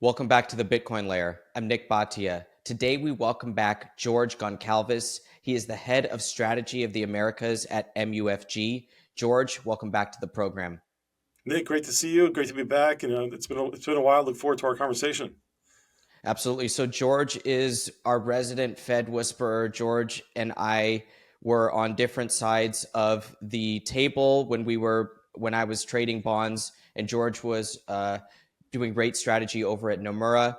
Welcome back to the Bitcoin Layer. I'm Nik Bhatia. Today we welcome back George Goncalves. He is the head of strategy of the Americas at MUFG. George, welcome back to the program. Nik, great to see you. Great to be back. It's been a while. Look forward to our conversation. Absolutely. So George is our resident Fed whisperer. George and I were on different sides of the table when I was trading bonds, and George was doing rate strategy over at Nomura.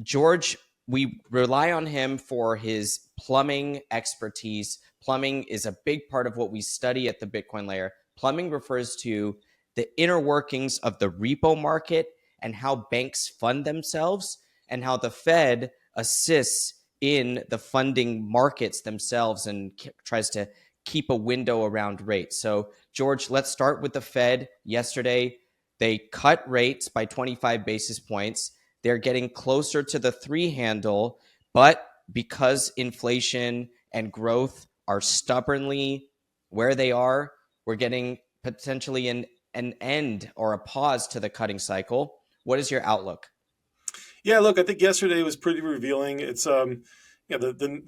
George, we rely on him for his plumbing expertise. Plumbing is a big part of what we study at the Bitcoin Layer. Plumbing refers to the inner workings of the repo market and how banks fund themselves and how the Fed assists in the funding markets themselves and tries to keep a window around rates. So, George, let's start with the Fed. Yesterday, they cut rates by 25 basis points. They're getting closer to the three handle, but because inflation and growth are stubbornly where they are, we're getting potentially an end or a pause to the cutting cycle. What is your outlook? Yeah, look, I think yesterday was pretty revealing. It's the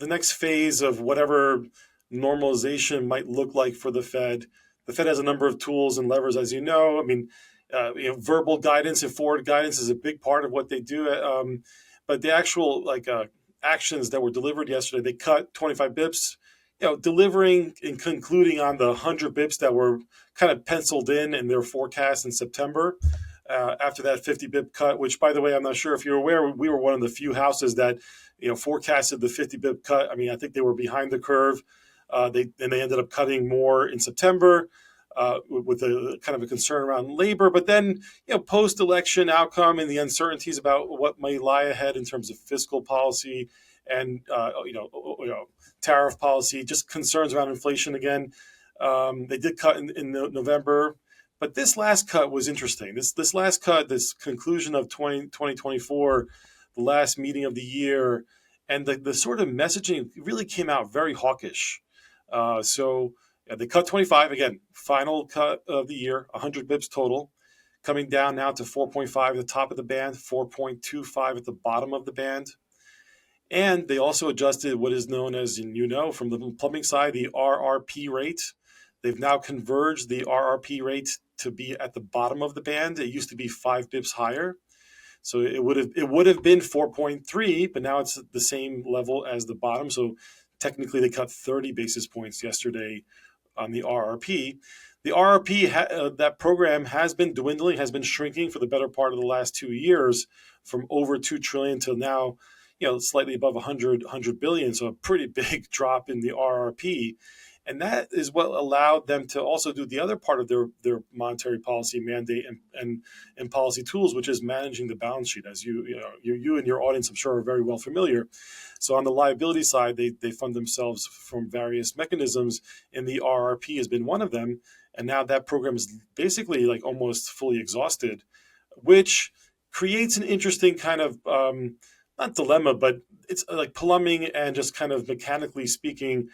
next phase of whatever normalization might look like for the Fed. The Fed has a number of tools and levers, as you know. Verbal guidance and forward guidance is a big part of what they do. But the actual actions that were delivered yesterday, they cut 25 bips. Delivering and concluding on the 100 bips that were kind of penciled in their forecast in September. After that 50 bip cut, which, by the way, I'm not sure if you're aware, we were one of the few houses that forecasted the 50 bip cut. I mean, I think they were behind the curve. They ended up cutting more in September with a kind of a concern around labor. But then, post-election outcome and the uncertainties about what may lie ahead in terms of fiscal policy and tariff policy, just concerns around inflation again. They did cut in November. But this last cut was interesting. This last cut, this conclusion of 2024, the last meeting of the year, and the sort of messaging really came out very hawkish. They cut 25, again, final cut of the year, 100 bips total, coming down now to 4.5 at the top of the band, 4.25 at the bottom of the band. And they also adjusted what is known as, from the plumbing side, the RRP rate. They've now converged the RRP rate to be at the bottom of the band. It used to be 5 bips higher. So it would have been 4.3, but now it's the same level as the bottom. So technically they cut 30 basis points yesterday on the RRP. The RRP, that program has been dwindling, has been shrinking for the better part of the last 2 years, from over 2 trillion to now, slightly above 100 billion. So a pretty big drop in the RRP. And that is what allowed them to also do the other part of their monetary policy mandate and policy tools, which is managing the balance sheet. As you and your audience, I'm sure, are very well familiar. So on the liability side, they fund themselves from various mechanisms, and the RRP has been one of them. And now that program is basically like almost fully exhausted, which creates an interesting kind of not dilemma, but it's like plumbing and just kind of mechanically speaking.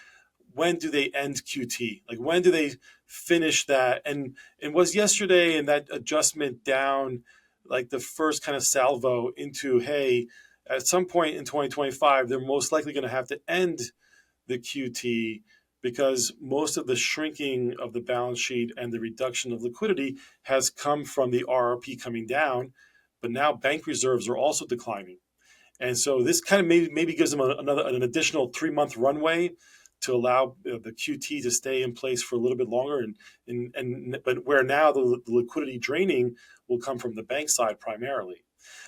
When do they end QT? Like, when do they finish that? And was yesterday and that adjustment down like the first kind of salvo into, hey, at some point in 2025, they're most likely going to have to end the QT because most of the shrinking of the balance sheet and the reduction of liquidity has come from the RRP coming down, but now bank reserves are also declining. And so this kind of maybe gives them an additional 3-month runway to allow the QT to stay in place for a little bit longer, but where now the liquidity draining will come from the bank side primarily.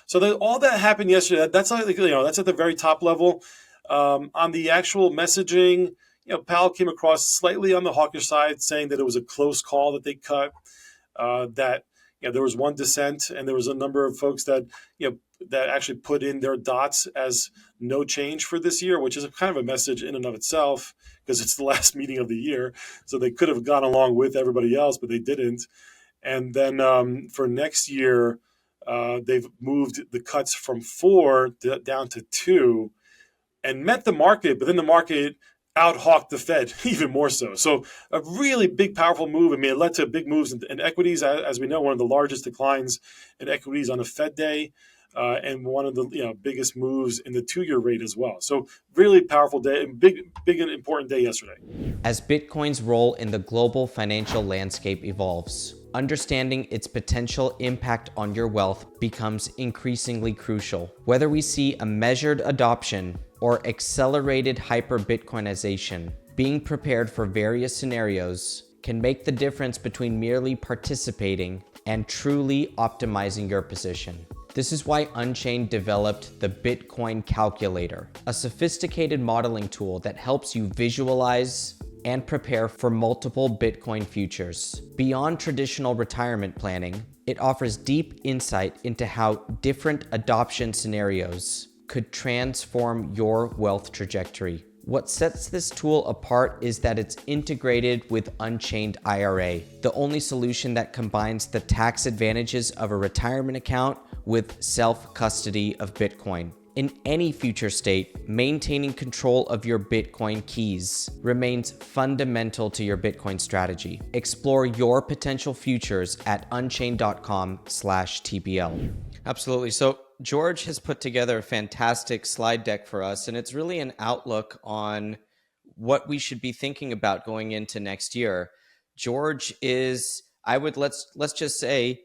So all that happened yesterday. That's at the very top level. On the actual messaging, Powell came across slightly on the hawkish side, saying that it was a close call that they cut. That there was one dissent, and there was a number of folks that that actually put in their dots as no change for this year, which is kind of a message in and of itself because it's the last meeting of the year. So they could have gone along with everybody else, but they didn't. And then for next year, they've moved the cuts from 4 down to 2 and met the market, but then the market out-hawked the Fed even more so. So a really big, powerful move. I mean, it led to big moves in equities. As we know, one of the largest declines in equities on a Fed day. and one of the biggest moves in the 2-year rate as well. So really powerful day, big and important day yesterday. As Bitcoin's role in the global financial landscape evolves, understanding its potential impact on your wealth becomes increasingly crucial. Whether we see a measured adoption or accelerated hyper-Bitcoinization, being prepared for various scenarios can make the difference between merely participating and truly optimizing your position. This is why Unchained developed the Bitcoin Calculator, a sophisticated modeling tool that helps you visualize and prepare for multiple Bitcoin futures. Beyond traditional retirement planning, it offers deep insight into how different adoption scenarios could transform your wealth trajectory. What sets this tool apart is that it's integrated with Unchained IRA, the only solution that combines the tax advantages of a retirement account with self-custody of Bitcoin. In any future state, maintaining control of your Bitcoin keys remains fundamental to your Bitcoin strategy. Explore your potential futures at unchained.com/TBL. Absolutely. So George has put together a fantastic slide deck for us, and it's really an outlook on what we should be thinking about going into next year. George is, let's just say,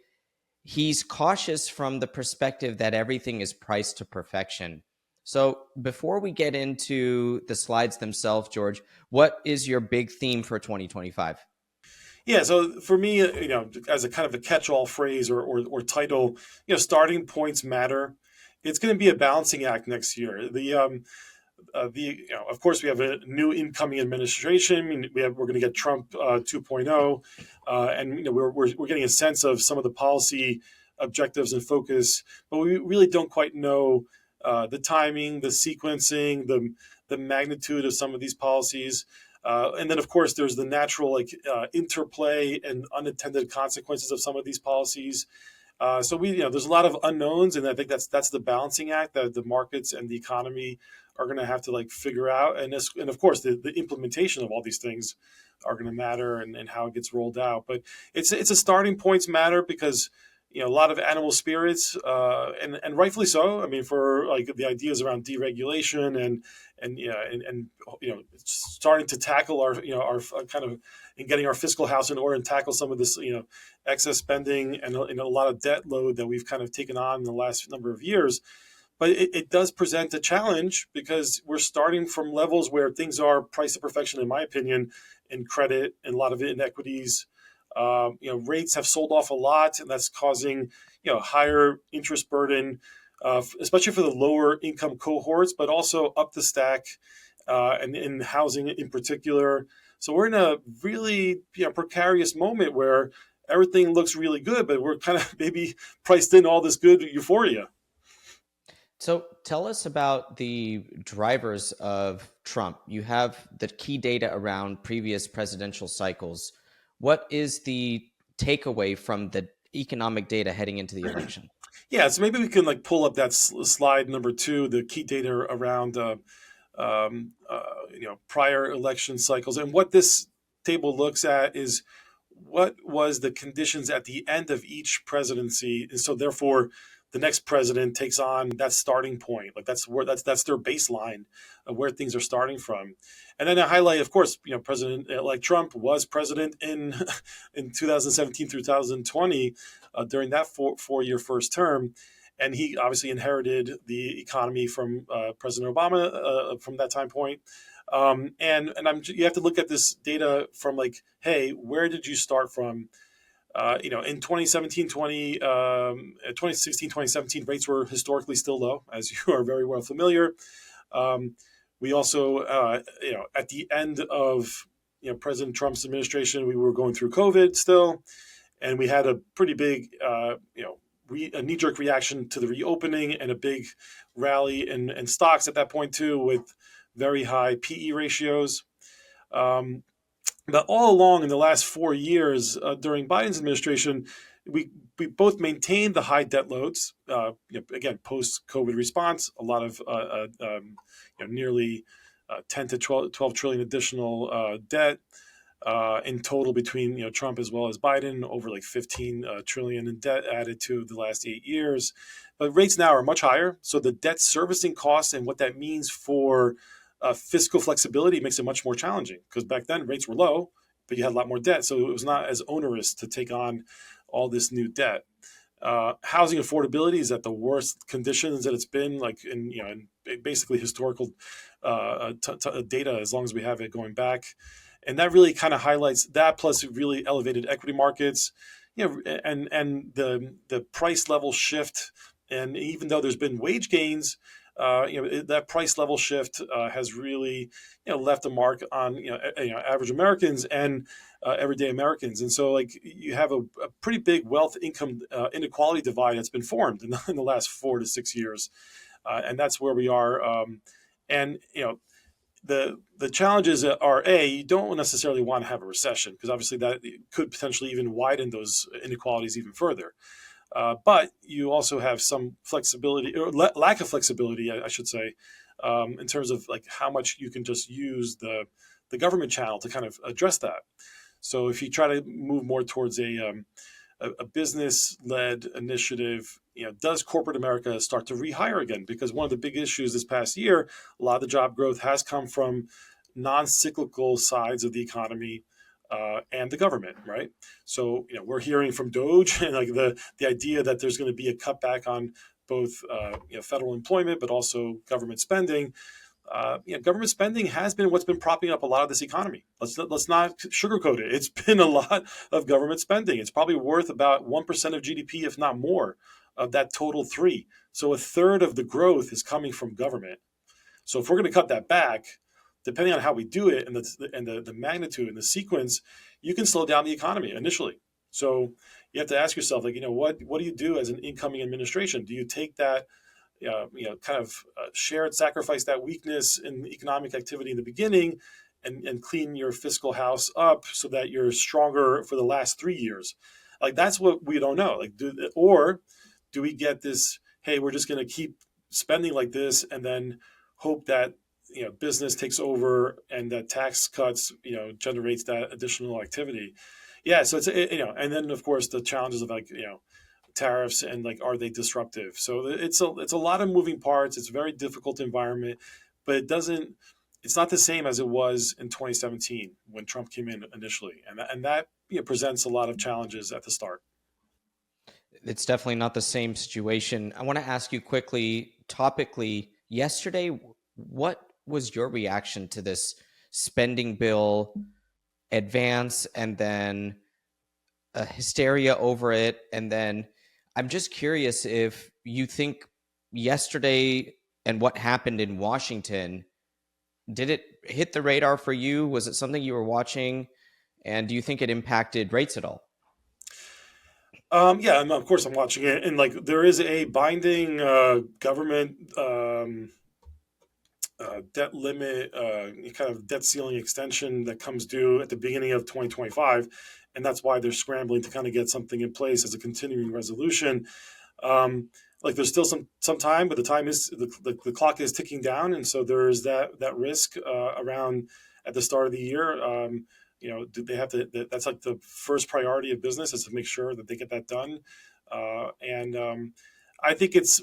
he's cautious from the perspective that everything is priced to perfection. So before we get into the slides themselves, George, what is your big theme for 2025? Yeah, so for me, as a kind of a catch-all phrase or title, starting points matter. It's going to be a balancing act next year. Of course, we have a new incoming administration. I mean, we're going to get Trump 2.0, and we're getting a sense of some of the policy objectives and focus, but we really don't quite know the timing, the sequencing, the magnitude of some of these policies. And then, of course, there's the natural interplay and unintended consequences of some of these policies. So there's a lot of unknowns, and I think that's the balancing act that the markets and the economy are going to have to figure out. And of course, the implementation of all these things are going to matter, and how it gets rolled out. But it's a starting points matter because a lot of animal spirits, and rightfully so. I mean, for the ideas around deregulation and starting to tackle our kind of in getting our fiscal house in order and tackle some of this excess spending and a lot of debt load that we've kind of taken on in the last number of years. But it does present a challenge because we're starting from levels where things are priced to perfection, in my opinion, in credit and a lot of it in equities. Rates have sold off a lot, and that's causing higher interest burden, especially for the lower income cohorts, but also up the stack, and in housing in particular. So we're in a really precarious moment where everything looks really good, but we're kind of maybe priced in all this good euphoria. So tell us about the drivers of Trump. You have the key data around previous presidential cycles. What is the takeaway from the economic data heading into the election? Yeah, so maybe we can pull up that slide number 2, the key data around prior election cycles. And what this table looks at is what was the conditions at the end of each presidency, and so therefore the next president takes on that starting point. That's their baseline of where things are starting from. And then I highlight, of course, President-elect Trump was president in 2017 through 2020 during that four-year first term. And he obviously inherited the economy from President Obama from that time point. You have to look at this data from hey, where did you start from? In 2016, 2017, rates were historically still low, as you are very well familiar. We also, at the end of President Trump's administration, we were going through COVID still, and we had a pretty big, a knee-jerk reaction to the reopening and a big rally in stocks at that point too, with very high PE ratios. But all along in the last 4 years during Biden's administration, we both maintained the high debt loads. Again, post-COVID response, a lot of nearly 10 to 12 trillion additional debt. in total between Trump as well as Biden, over like 15 trillion in debt added to the last 8 years. But rates now are much higher, so the debt servicing costs and what that means for fiscal flexibility makes it much more challenging. Because back then rates were low, but you had a lot more debt, so it was not as onerous to take on all this new debt. Housing affordability is at the worst conditions that it's been, like in basically historical data, as long as we have it going back, and that really kind of highlights that. Plus, really elevated equity markets, and the price level shift. And even though there's been wage gains, that price level shift has really left a mark on average Americans and everyday Americans. And so, like, you have a pretty big wealth income inequality divide that's been formed in the last 4 to 6 years, and that's where we are. And the challenges are, you don't necessarily want to have a recession, because obviously that could potentially even widen those inequalities even further. But you also have some flexibility, or lack of flexibility, I should say, in terms of like how much you can just use the government channel to kind of address that. So if you try to move more towards a business-led initiative, does corporate America start to rehire again? Because one of the big issues this past year, a lot of the job growth has come from non-cyclical sides of the economy, and the government, right? So we're hearing from Doge and like the idea that there's going to be a cutback on both federal employment, but also government spending. Government spending has been what's been propping up a lot of this economy. Let's not sugarcoat it. It's been a lot of government spending. It's probably worth about 1% of GDP, if not more, of that total three. So a third of the growth is coming from government. So if we're going to cut that back, depending on how we do it and the magnitude and the sequence, you can slow down the economy initially. So you have to ask yourself, like, what do you do as an incoming administration? Do you take that kind of shared sacrifice, that weakness in economic activity in the beginning, and clean your fiscal house up so that you're stronger for the last 3 years? Like, that's what we don't know. Like, or do we get this, hey, we're just going to keep spending like this and then hope that business takes over and that tax cuts generates that additional activity? Yeah, so it's and then of course the challenges of, like, tariffs, and like, are they disruptive? So it's a lot of moving parts. It's a very difficult environment, but it's not the same as it was in 2017 when Trump came in initially, and that presents a lot of challenges at the start. It's definitely not the same situation. I want to ask you quickly, topically, yesterday, what was your reaction to this spending bill advance, and then a hysteria over it? And then I'm just curious if you think yesterday and what happened in Washington, did it hit the radar for you? Was it something you were watching? And do you think it impacted rates at all? Yeah, and of course I'm watching it, and like, there is a binding government debt limit, kind of debt ceiling extension that comes due at the beginning of 2025, and that's why they're scrambling to kind of get something in place as a continuing resolution. Like, there's still some time, but the time is the clock is ticking down, and so there is that risk around at the start of the year. Do they have to? That's like the first priority of business, is to make sure that they get that done. And I think it's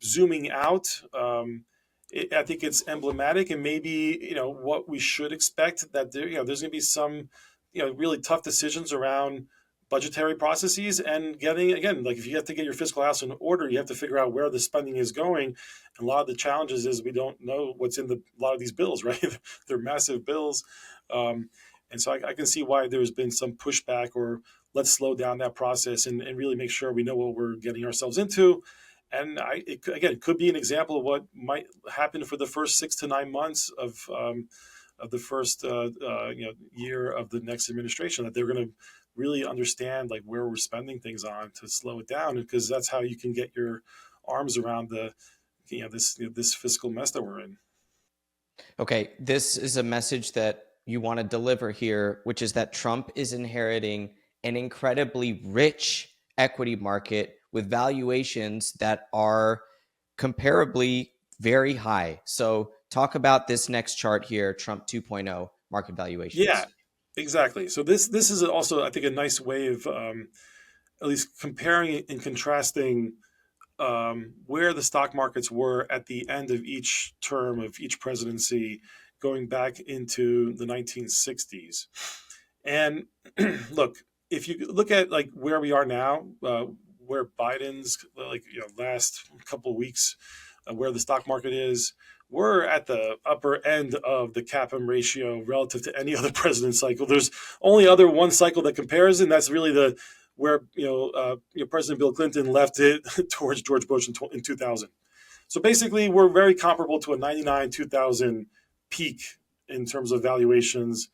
zooming out. I think it's emblematic, and maybe what we should expect, that there's going to be some really tough decisions around budgetary processes, and getting, again, like, if you have to get your fiscal house in order, you have to figure out where the spending is going. And a lot of the challenges is we don't know what's in a lot of these bills, right? They're massive bills. And so I can see why there's been some pushback, or let's slow down that process and really make sure we know what we're getting ourselves into. And it could be an example of what might happen for the first 6 to 9 months of the first year of the next administration, that they're going to really understand, like, where we're spending things on to slow it down, because that's how you can get your arms around this fiscal mess that we're in. Okay, this is a message that you want to deliver here, which is that Trump is inheriting an incredibly rich equity market with valuations that are comparably very high. So talk about this next chart here, Trump 2.0 market Yeah, valuations. Exactly. So this is also, I think, a nice way of at least comparing and contrasting where the stock markets were at the end of each term of each presidency, going back into the 1960s. And look, if you look at like where we are now, where Biden's like last couple of weeks, where the stock market is, we're at the upper end of the CAPM ratio relative to any other president cycle. There's only other one cycle that compares, and that's really the where President Bill Clinton left it towards George Bush in 2000. So basically, we're very comparable to a 99 2000 peak in terms of valuations.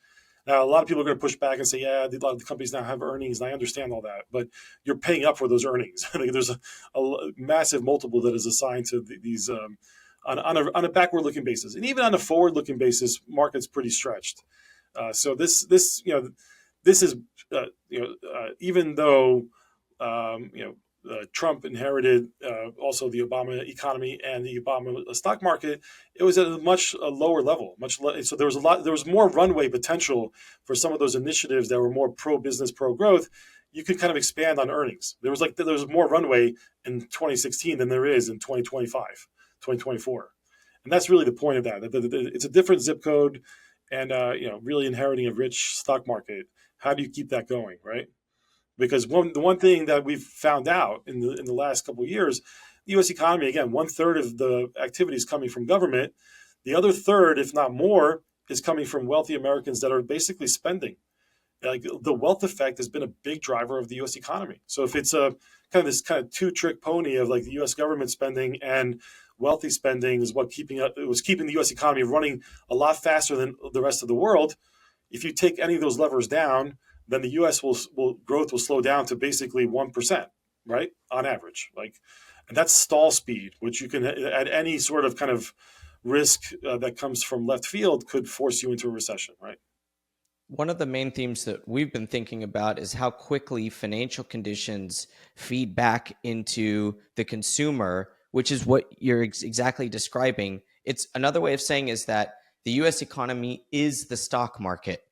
Now, a lot of people are going to push back and say, yeah, a lot of the companies now have earnings, and I understand all that, but you're paying up for those earnings. There's a massive multiple that is assigned to these on a backward-looking basis, and even on a forward-looking basis, market's pretty stretched. So this is even though Trump inherited also the Obama economy and the Obama stock market, it was at a much lower level. So there was more runway potential for some of those initiatives that were more pro business, pro growth. You could kind of expand on earnings. There was more runway in 2016 than there is in 2025, 2024, and that's really the point of that. It's a different zip code, and really inheriting a rich stock market. How do you keep that going, right? Because the one thing that we've found out in the last couple of years, the U.S. economy, again, one third of the activity is coming from government. The other third, if not more, is coming from wealthy Americans that are basically spending. Like the wealth effect has been a big driver of the U.S. economy. So if it's a this kind of two trick pony of like the U.S. government spending and wealthy spending is what keeping the U.S. economy running a lot faster than the rest of the world. If you take any of those levers down, then the U.S. growth will slow down to basically 1%, right, on average. And that's stall speed, which you can at any sort of kind of risk that comes from left field could force you into a recession, right? One of the main themes that we've been thinking about is how quickly financial conditions feed back into the consumer, which is what you're exactly describing. It's another way of saying is that the US economy is the stock market.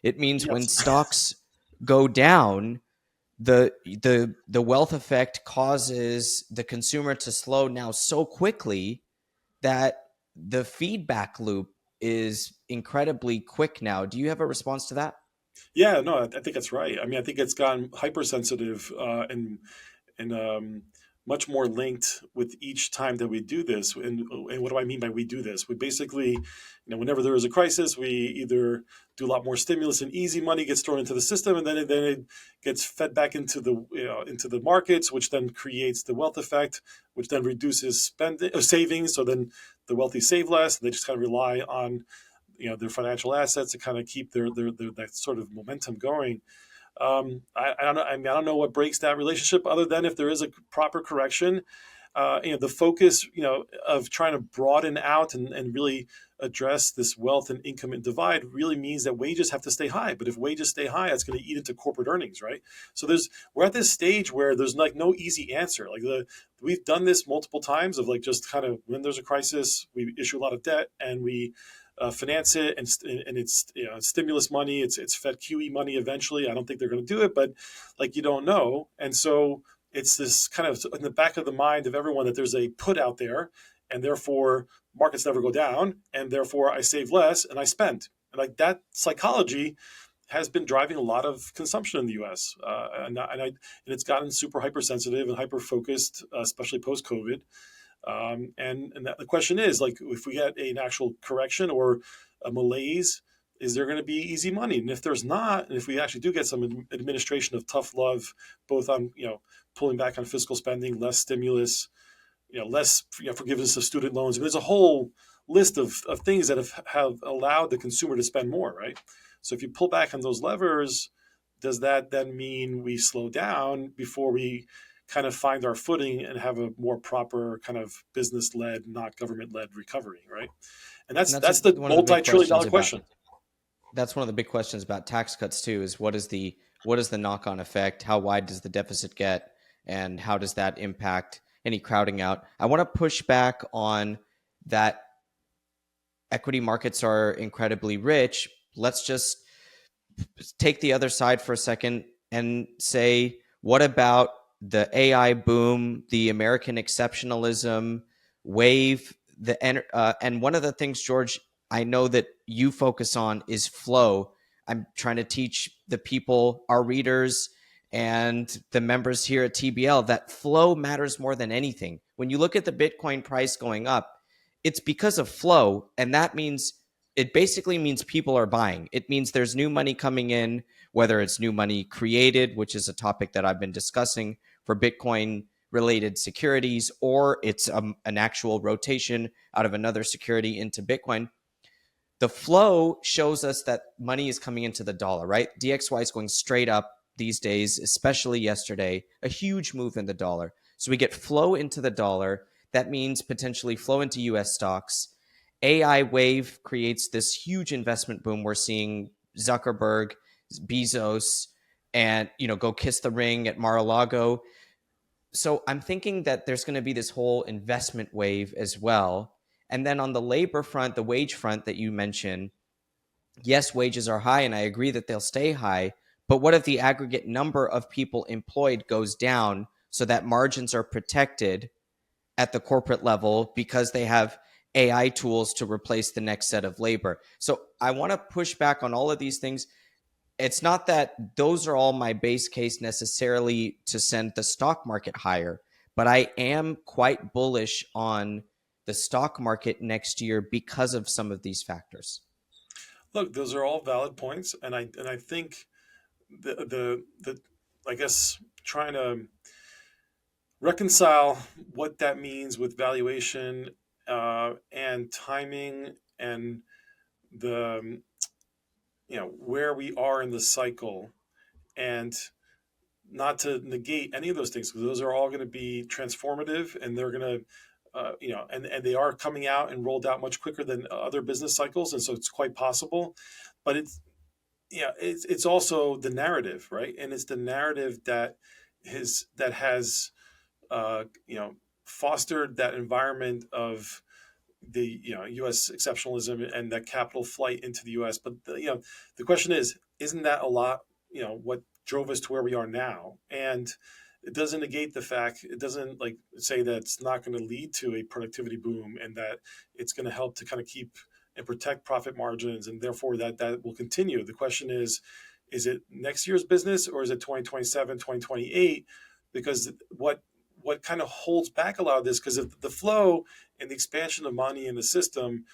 It means when Yes. stocks go down, the wealth effect causes the consumer to slow now so quickly that the feedback loop is incredibly quick now. Do you have a response to that? Yeah, no, I think that's right. I mean, I think it's gotten hypersensitive and much more linked with each time that we do this. And what do I mean by we do this? We basically, whenever there is a crisis, we either do a lot more stimulus and easy money gets thrown into the system, and then it gets fed back into into the markets, which then creates the wealth effect, which then reduces savings. So then the wealthy save less, and they just kind of rely on their financial assets to kind of keep their that sort of momentum going. I don't know. I mean, I don't know what breaks that relationship, other than if there is a proper correction. The focus, of trying to broaden out and really address this wealth and income and divide really means that wages have to stay high. But if wages stay high, that's going to eat into corporate earnings, right? So we're at this stage where there's like no easy answer. We've done this multiple times of like just kind of when there's a crisis, we issue a lot of debt and we finance it, and it's stimulus money. It's Fed QE money eventually. I don't think they're going to do it, but like you don't know, and so it's this kind of in the back of the mind of everyone that there's a put out there, and therefore markets never go down, and therefore I save less and I spend. And like that psychology has been driving a lot of consumption in the U.S. And it's gotten super hypersensitive and hyper focused, especially post COVID. And the question is, like, if we get an actual correction or a malaise, is there going to be easy money? And if there's not, and if we actually do get some administration of tough love, both on pulling back on fiscal spending, less stimulus, less forgiveness of student loans. I mean, there's a whole list of things that have allowed the consumer to spend more, right? So if you pull back on those levers, does that then mean we slow down before we kind of find our footing and have a more proper kind of business-led, not government-led recovery, right? And And that's the one of the big multi-trillion questions dollar about question. that's one of the big questions about tax cuts too, is what is the knock-on effect? How wide does the deficit get? And how does that impact any crowding out? I want to push back on that equity markets are incredibly rich. Let's just take the other side for a second and say, what about the AI boom, the American exceptionalism wave, and one of the things, George, I know that you focus on is flow. I'm trying to teach the people, our readers, and the members here at TBL that flow matters more than anything. When you look at the Bitcoin price going up, it's because of flow, and that means it basically means people are buying. It means there's new money coming in, whether it's new money created, which is a topic that I've been discussing for Bitcoin related securities, or it's an actual rotation out of another security into Bitcoin. The flow shows us that money is coming into the dollar, right? DXY is going straight up these days, especially yesterday, a huge move in the dollar. So we get flow into the dollar. That means potentially flow into US stocks. AI wave creates this huge investment boom. We're seeing Zuckerberg, Bezos, and go kiss the ring at Mar-a-Lago. So I'm thinking that there's going to be this whole investment wave as well. And then on the labor front, the wage front that you mentioned, yes, wages are high, and I agree that they'll stay high. But what if the aggregate number of people employed goes down so that margins are protected at the corporate level because they have AI tools to replace the next set of labor? So I want to push back on all of these things. It's not that those are all my base case necessarily to send the stock market higher, but I am quite bullish on the stock market next year because of some of these factors. Look, those are all valid points, and I think the I guess trying to reconcile what that means with valuation and timing and the where we are in the cycle, and not to negate any of those things, because those are all going to be transformative, and they're going to and they are coming out and rolled out much quicker than other business cycles, and so it's quite possible. But it's also the narrative, right? And it's the narrative that has uh, you know fostered that environment of the U.S. exceptionalism and that capital flight into the U.S. But the question is, isn't that a lot? What drove us to where we are now, and it doesn't negate the fact. It doesn't like say that it's not going to lead to a productivity boom, and that it's going to help to kind of keep and protect profit margins, and therefore that will continue. The question is it next year's business, or is it 2027, 2028? Because what kind of holds back a lot of this, because of the flow and the expansion of money in the system,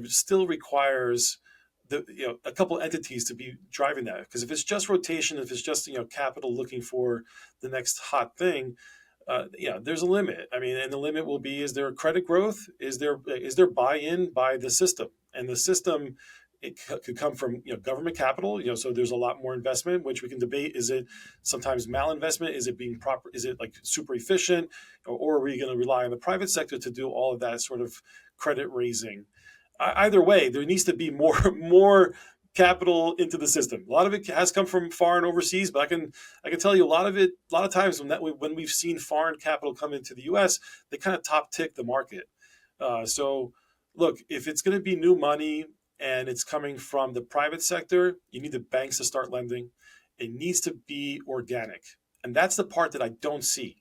still requires a couple entities to be driving that. Because if it's just rotation, if it's just capital looking for the next hot thing, there's a limit. I mean, and the limit will be: is there credit growth? Is there buy-in by the system? And the system, could come from government capital. So there's a lot more investment, which we can debate. Is it sometimes malinvestment? Is it being proper? Is it like super efficient, or are we going to rely on the private sector to do all of that sort of credit raising? Either way, there needs to be more capital into the system. A lot of it has come from foreign overseas, but I can tell you a lot of times when we've seen foreign capital come into the U.S., they kind of top tick the market. So look, if it's going to be new money and it's coming from the private sector, you need the banks to start lending. It needs to be organic, and that's the part that I don't see.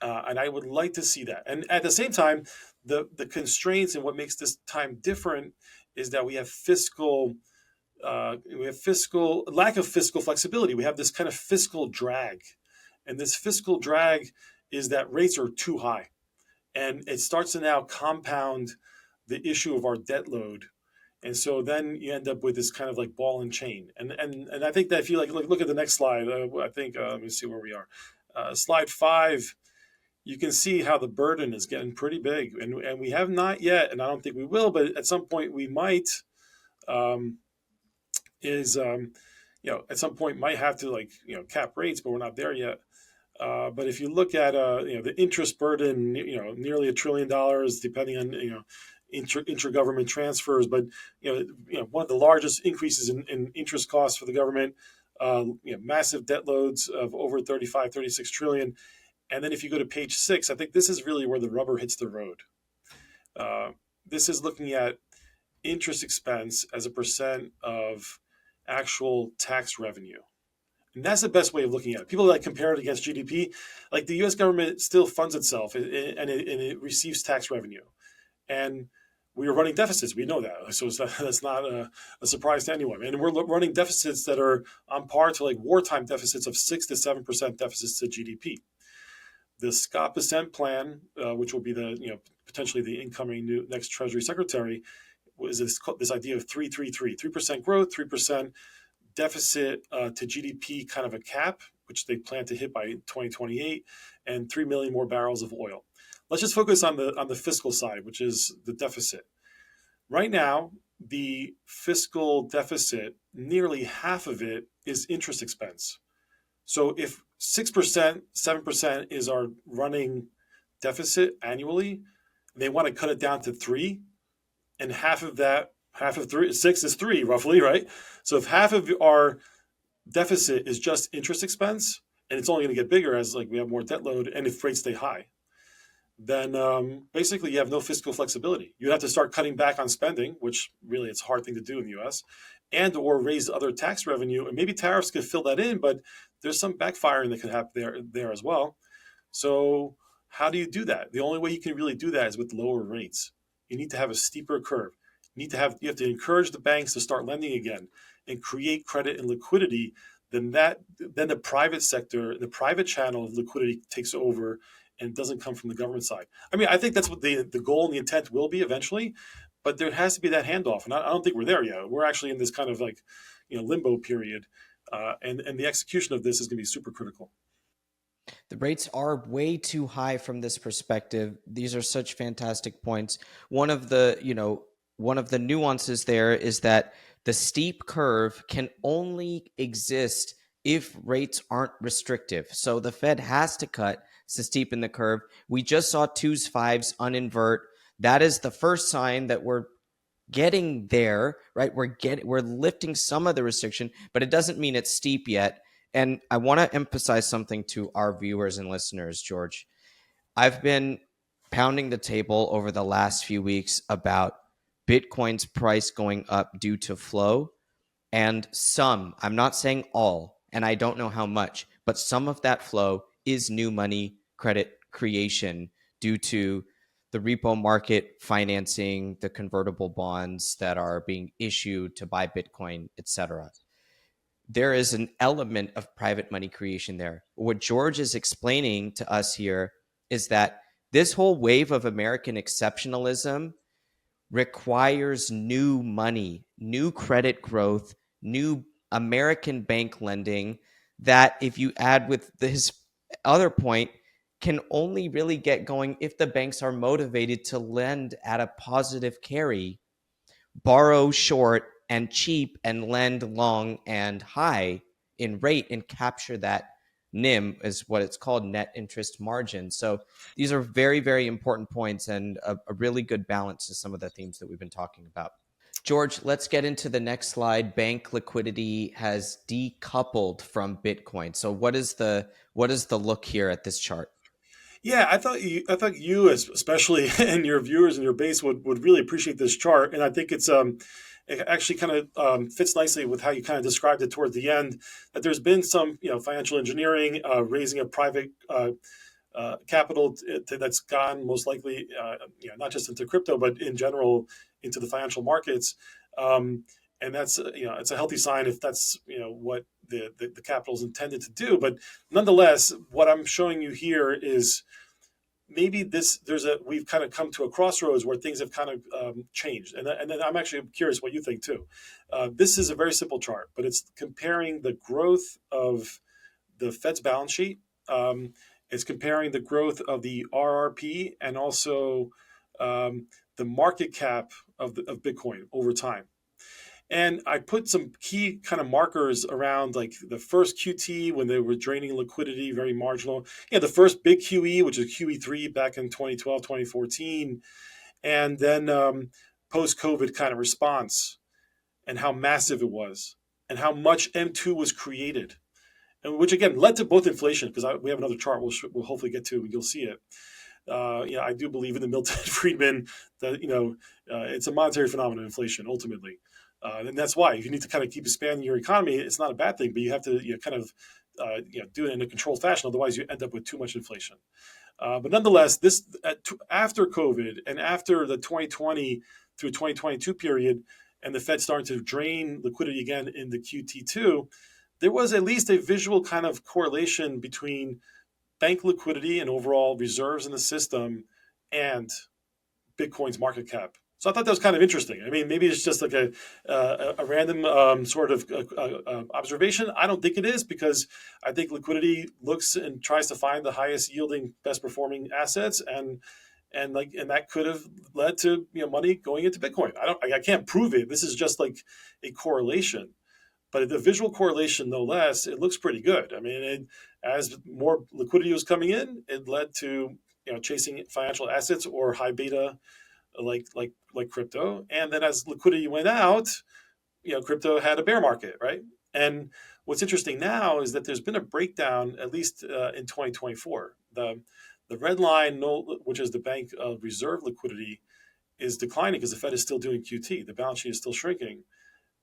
And I would like to see that. And at the same time, the constraints and what makes this time different is that we have fiscal lack of fiscal flexibility. We have this kind of fiscal drag, and this fiscal drag is that rates are too high, and it starts to now compound the issue of our debt load. And so then you end up with this kind of like ball and chain. And I think that if you look at the next slide, I think let me see where we are. Slide 5, you can see how the burden is getting pretty big, and we have not yet, and I don't think we will, but at some point we might. Um, is at some point might have to cap rates, but we're not there yet. But if you look at the interest burden, nearly $1 trillion, depending on intra-government transfers. But one of the largest increases in interest costs for the government. Massive debt loads of over 35, 36 trillion. And then if you go to page 6, I think this is really where the rubber hits the road. This is looking at interest expense as a percent of actual tax revenue. And that's the best way of looking at it. People that compare it against GDP, like the US government still funds itself and it receives tax revenue. And we are running deficits. We know that. So that's not a surprise to anyone. And we're running deficits that are on par to like wartime deficits of 6 to 7% deficits to GDP. The Scott Bessent plan, which will be the potentially the incoming new next Treasury Secretary, was this idea of 3% growth, 3% deficit to GDP, kind of a cap, which they plan to hit by 2028, and 3 million more barrels of oil. Let's just focus on the fiscal side, which is the deficit. Right now, the fiscal deficit, nearly half of it is interest expense. So if 6%, 7% is our running deficit annually, they want to cut it down to 3, and half of that, half of 6 is 3 roughly, right? So if half of our deficit is just interest expense, and it's only going to get bigger as like we have more debt load, and if rates stay high, then basically you have no fiscal flexibility. You have to start cutting back on spending, which really it's a hard thing to do in the U.S., and or raise other tax revenue, and maybe tariffs could fill that in, but there's some backfiring that could happen there as well. So how do you do that? The only way you can really do that is with lower rates. You need to have a steeper curve. You have to encourage the banks to start lending again and create credit and liquidity. Then the private sector, the private channel of liquidity takes over and doesn't come from the government side. I mean, I think that's what the goal and the intent will be eventually, but there has to be that handoff, and I don't think we're there yet. We're actually in this kind of like limbo period, and the execution of this is going to be super critical. The rates are way too high from this perspective. These are such fantastic points. One of the, one of the nuances there is that the steep curve can only exist if rates aren't restrictive. So the Fed has to cut to steepen the curve. We just saw 2s, 5s uninvert. That is the first sign that we're getting there, right? We're lifting some of the restriction, but it doesn't mean it's steep yet. And I want to emphasize something to our viewers and listeners, George. I've been pounding the table over the last few weeks about Bitcoin's price going up due to flow, and I'm not saying all, and I don't know how much, but some of that flow is new money credit creation due to the repo market financing the convertible bonds that are being issued to buy Bitcoin, etc. There is an element of private money creation there. What George is explaining to us here is that this whole wave of American exceptionalism requires new money, new credit growth, new American bank lending that, if you add with his other point, can only really get going if the banks are motivated to lend at a positive carry, borrow short and cheap, and lend long and high in rate and capture that NIM, is what it's called, net interest margin. So these are very, very important points and a really good balance to some of the themes that we've been talking about. George, let's get into the next slide. Bank liquidity has decoupled from Bitcoin. So what is the look here at this chart? Yeah, I thought you especially and your viewers and your base would really appreciate this chart, and I think it actually kind of fits nicely with how you kind of described it towards the end. That there's been some financial engineering, raising of private capital that's gone most likely not just into crypto but in general into the financial markets, and that's it's a healthy sign if that's what the capital is intended to do. But nonetheless, what I'm showing you here is maybe we've kind of come to a crossroads where things have kind of changed, and then I'm actually curious what you think too. This is a very simple chart, but it's comparing the growth of the Fed's balance sheet. It's comparing the growth of the RRP and also the market cap of Bitcoin over time. And I put some key kind of markers around like the first QT when they were draining liquidity, very marginal. Yeah, the first big QE, which is QE3 back in 2012, 2014. And then post-COVID kind of response and how massive it was and how much M2 was created. And which again led to both inflation, because we have another chart we'll hopefully get to, and you'll see it. I do believe in the Milton Friedman that it's a monetary phenomenon, inflation ultimately. And that's why if you need to kind of keep expanding your economy, it's not a bad thing, but you have to kind of do it in a controlled fashion. Otherwise, you end up with too much inflation. But nonetheless, this after COVID and after the 2020 through 2022 period, and the Fed starting to drain liquidity again in the QT2, there was at least a visual kind of correlation between bank liquidity and overall reserves in the system and Bitcoin's market cap. So I thought that was kind of interesting. I mean, maybe it's just like a random sort of observation. I don't think it is, because I think liquidity looks and tries to find the highest yielding, best performing assets, and that could have led to money going into Bitcoin. I can't prove it. This is just like a correlation, but the visual correlation, no less, it looks pretty good. I mean, as more liquidity was coming in, it led to chasing financial assets or high beta like crypto. And then as liquidity went out, crypto had a bear market, right? And what's interesting now is that there's been a breakdown, at least in 2024. The red line, which is the bank of reserve liquidity, is declining because the Fed is still doing QT. The balance sheet is still shrinking.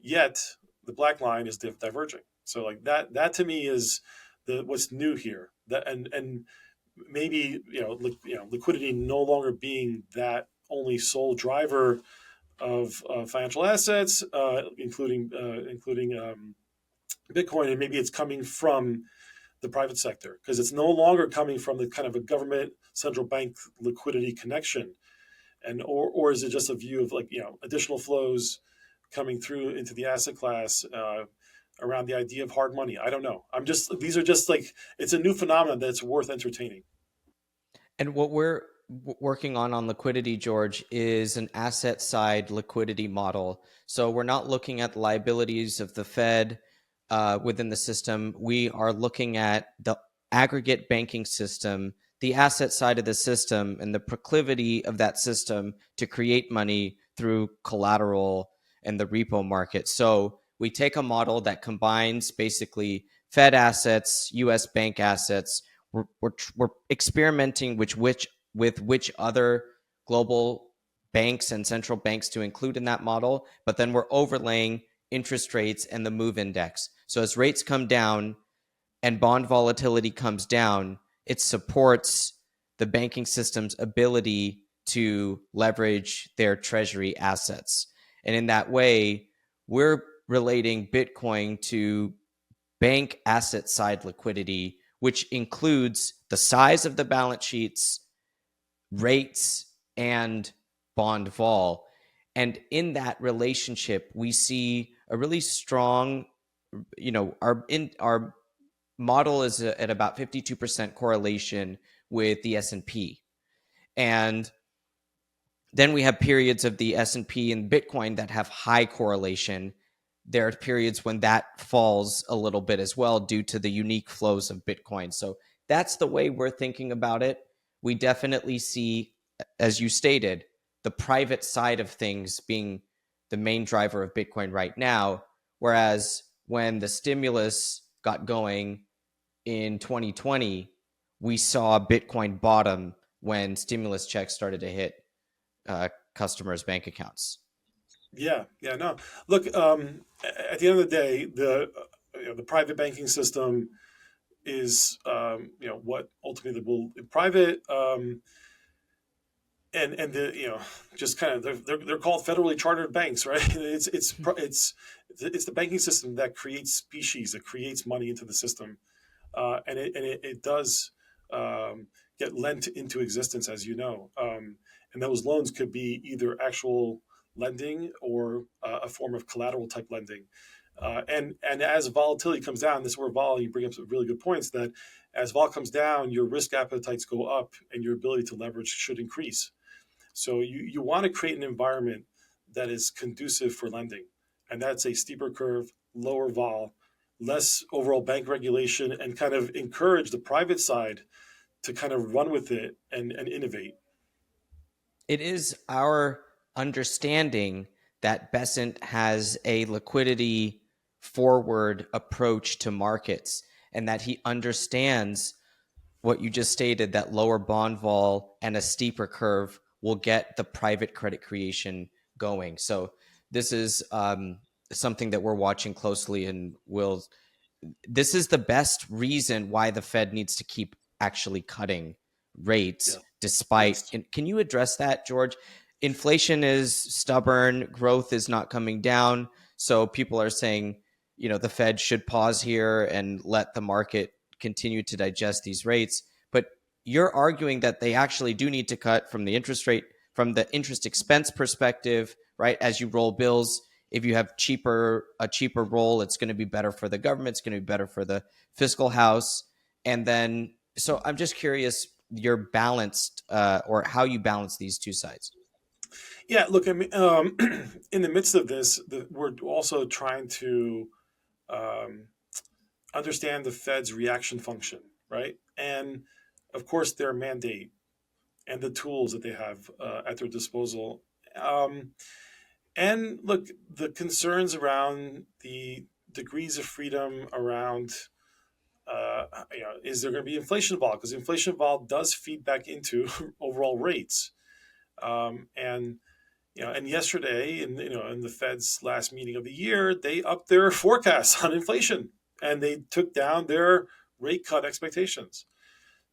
Yet the black line is diverging. So like that to me is what's new here. That and maybe liquidity no longer being that only sole driver of financial assets, including Bitcoin, and maybe it's coming from the private sector, because it's no longer coming from the kind of a government central bank liquidity connection, and or is it just a view of additional flows coming through into the asset class around the idea of hard money? I don't know. These are just like, it's a new phenomenon that's worth entertaining. And what we're working on liquidity, George, is an asset side liquidity model. So we're not looking at the liabilities of the Fed within the system. We are looking at the aggregate banking system, the asset side of the system, and the proclivity of that system to create money through collateral and the repo market. So we take a model that combines basically Fed assets, US bank assets. We're experimenting with which other global banks and central banks to include in that model, but then we're overlaying interest rates and the MOVE index. So as rates come down and bond volatility comes down, it supports the banking system's ability to leverage their treasury assets. And in that way, we're relating Bitcoin to bank asset side liquidity, which includes the size of the balance sheets, rates, and bond vol. And in that relationship, we see a really strong, our model is at about 52% correlation with the S&P. And then we have periods of the S&P and Bitcoin that have high correlation. There are periods when that falls a little bit as well due to the unique flows of Bitcoin. So that's the way we're thinking about it. We definitely see, as you stated, the private side of things being the main driver of Bitcoin right now. Whereas when the stimulus got going in 2020, we saw Bitcoin bottom when stimulus checks started to hit customers' bank accounts. Yeah, no. Look, at the end of the day, the private banking system is what ultimately will private and the just kind of they're called federally chartered banks, right? It's the banking system that creates species, that creates money into the system, and it does get lent into existence, as you know, and those loans could be either actual lending or a form of collateral type lending. And as volatility comes down, this is where you bring up some really good points, that as vol comes down, your risk appetites go up and your ability to leverage should increase. So you want to create an environment that is conducive for lending, and that's a steeper curve, lower vol, less overall bank regulation, and kind of encourage the private side to kind of run with it and innovate. It is our understanding that Besant has a liquidity forward approach to markets, and that he understands what you just stated, that lower bond vol and a steeper curve will get the private credit creation going. So this is something that we're watching closely and will this is the best reason why the Fed needs to keep actually cutting rates Yeah. despite. Yes. And can you address that, George? Inflation is stubborn, growth is not coming down. So people are saying, the Fed should pause here and let the market continue to digest these rates. But you're arguing that they actually do need to cut from the interest rate, from the interest expense perspective, right? As you roll bills, if you have a cheaper roll, it's going to be better for the government. It's going to be better for the fiscal house. And then, so I'm just curious, your balanced or how you balance these two sides. Yeah. Look, I mean, in the midst of this, we're also trying to um, understand the Fed's reaction function, right? And of course, their mandate and the tools that they have at their disposal. Um, and look, the concerns around the degrees of freedom around, is there going to be inflation vol? Because inflation vol does feed back into overall rates. And and yesterday, in the Fed's last meeting of the year, they upped their forecasts on inflation and they took down their rate cut expectations.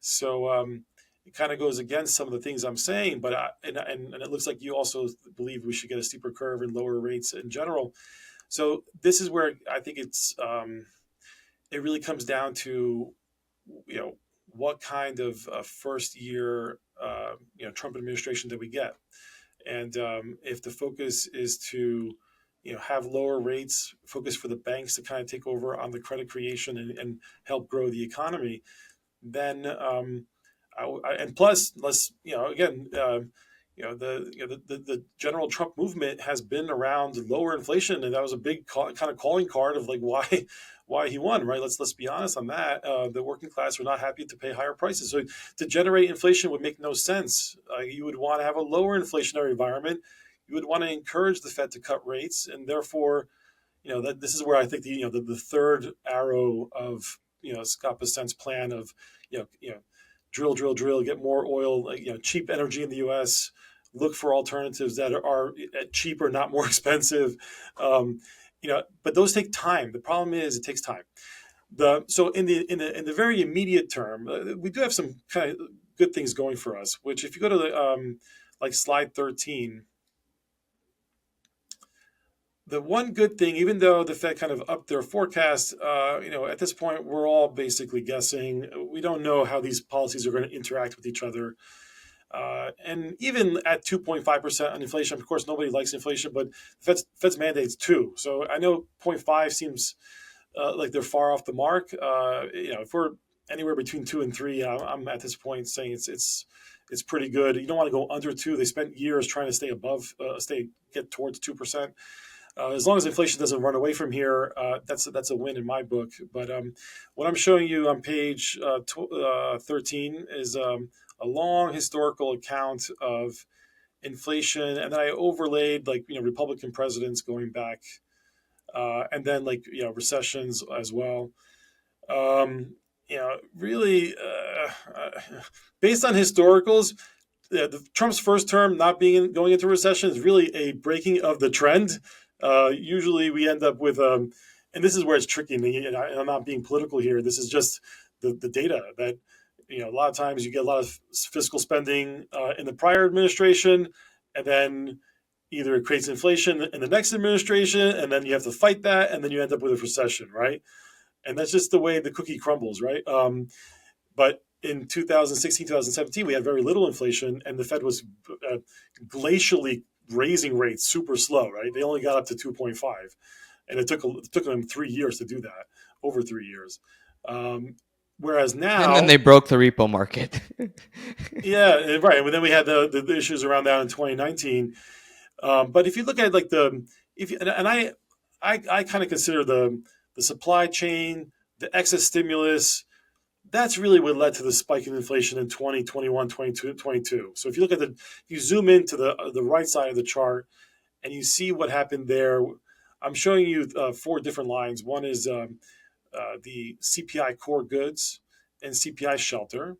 So it kind of goes against some of the things I'm saying, but and it looks like you also believe we should get a steeper curve and lower rates in general. So this is where I think it really comes down to what kind of first year Trump administration did we get, and if the focus is to have lower rates, focus for the banks to kind of take over on the credit creation and help grow the economy, then and plus, let's again, the general Trump movement has been around lower inflation, and that was a big kind of calling card of like why he won, right? Let's be honest on that. The working class are not happy to pay higher prices, so to generate inflation would make no sense. You would want to have a lower inflationary environment. You would want to encourage the Fed to cut rates, and therefore, that this is where I think the third arrow of Scott Bessent's plan of drill, drill, drill, get more oil, like, cheap energy in the U.S. Look for alternatives that are cheaper, not more expensive. But those take time. The problem is it takes time. So in the very immediate term, we do have some kind of good things going for us. Which, if you go to the like slide 13, the one good thing, even though the Fed kind of upped their forecast, at this point we're all basically guessing. We don't know how these policies are going to interact with each other. And even at 2.5% on inflation, of course, nobody likes inflation, but Fed's mandate's 2. So I know 0.5 seems like they're far off the mark. If we're anywhere between 2 and 3, I'm at this point saying it's pretty good. You don't want to go under 2. They spent years trying to stay above, get towards 2%. As long as inflation doesn't run away from here, that's a win in my book. But what I'm showing you on page 13 is a long historical account of inflation, and then I overlaid Republican presidents going back, and then recessions as well. Really, based on historicals, Trump's first term not going into recession is really a breaking of the trend. Usually we end up with, and this is where it's tricky, and I'm not being political here. This is just the data that, a lot of times you get a lot of fiscal spending in the prior administration, and then either it creates inflation in the next administration, and then you have to fight that, and then you end up with a recession, right? And that's just the way the cookie crumbles, right? But in 2016, 2017, we had very little inflation, and the Fed was glacially raising rates super slow, right? They only got up to 2.5, and it took them 3 years to do that, over 3 years. Whereas And then now, they broke the repo market. yeah, right. And then we had the issues around that in 2019. But if you look at and I kind of consider the supply chain, the excess stimulus, that's really what led to the spike in inflation in 2021, 22. So if you look at if you zoom into the right side of the chart and you see what happened there, I'm showing you 4 different lines. One is the CPI core goods and CPI shelter.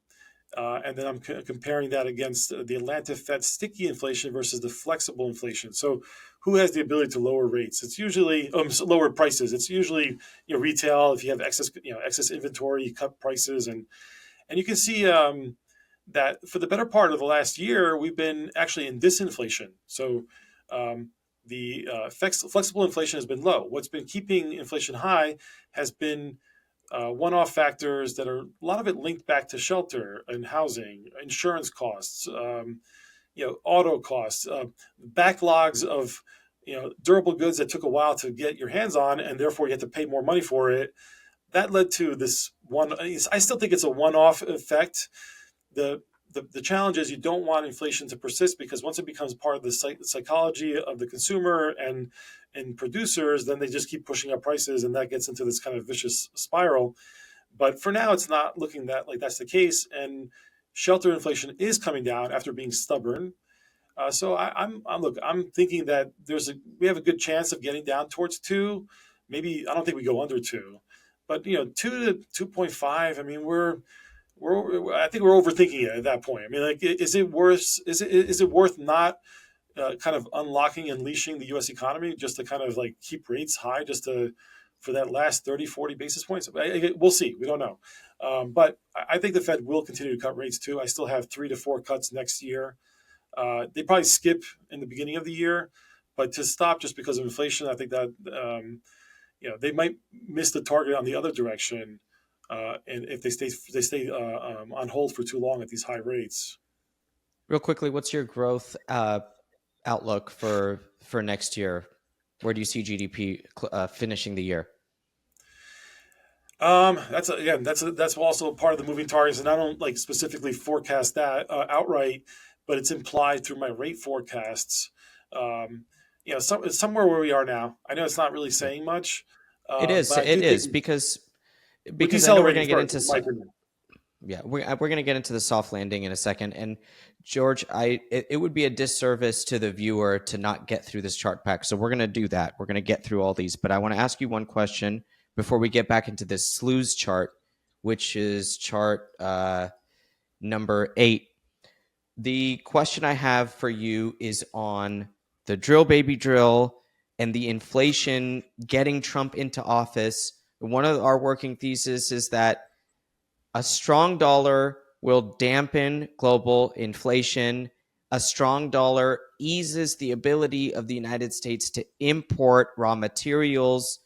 And then I'm comparing that against the Atlanta Fed sticky inflation versus the flexible inflation. So who has the ability to lower rates? It's usually lower prices. It's usually retail. If you have excess inventory, you cut prices, and you can see that for the better part of the last year, we've been actually in disinflation. So um, the flexible inflation has been low. What's been keeping inflation high has been one-off factors that are a lot of it linked back to shelter and housing, insurance costs, auto costs, backlogs of durable goods that took a while to get your hands on, and therefore you had to pay more money for it. That led to this one. I still think it's a one-off effect. The challenge is you don't want inflation to persist, because once it becomes part of the psychology of the consumer and producers, then they just keep pushing up prices, and that gets into this kind of vicious spiral. But for now, it's not looking that like that's the case, and shelter inflation is coming down after being stubborn. So I'm thinking that we have a good chance of getting down towards two. Maybe I don't think we go under two, but 2 to 2.5. I mean, I think we're overthinking it at that point. I mean, like, is it worth? Is it worth not kind of unlocking and leashing the U.S. economy just to kind of like keep rates high, just to for that last 30, 40 basis points? We'll see. We don't know. But I think the Fed will continue to cut rates too. I still have 3 to 4 cuts next year. They probably skip in the beginning of the year, but to stop just because of inflation, I think that they might miss the target on the other direction, and if they stay on hold for too long at these high rates. Real quickly, what's your growth outlook for next year? Where do you see GDP finishing the year? That's also part of the moving targets, and I don't like specifically forecast that outright, but it's implied through my rate forecasts. Somewhere where we are now. I know it's not really saying much, It is. but I It do think is we're because I know we're decelerating going to get first, into in my opinion. yeah, we're going to get into the soft landing in a second. And George, it would be a disservice to the viewer to not get through this chart pack. So we're going to do that. We're going to get through all these. But I want to ask you one question before we get back into this slews chart, which is chart number 8. The question I have for you is on the drill, baby drill, and the inflation getting Trump into office. One of our working theses is that a strong dollar will dampen global inflation. A strong dollar eases the ability of the United States to import raw materials,